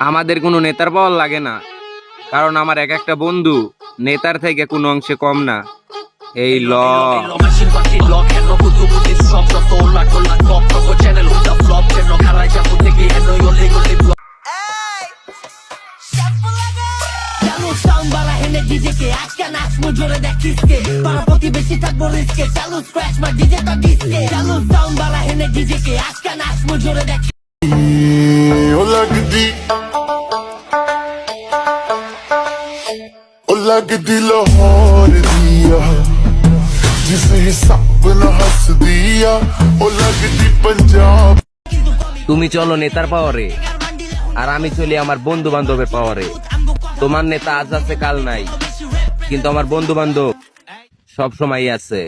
আমাদের কোনো নেতার পাওয়ার লাগে না, কারণ আমার এক একটা বন্ধু নেতার থেকে কোনো অংশে কম না। এই ল लगदी लाहौर दिया जिसे हिसाब न हंस दिया ओ लगदी पंजाब। তুমি চলো নেতার পাওয়ারে, আর আমি চলি আমার বন্ধু বান্ধবের পাওয়ারে। তোমার নেতা আজ আছে কাল নাই, কিন্তু আমার বন্ধু বান্ধব সব সময় আছে।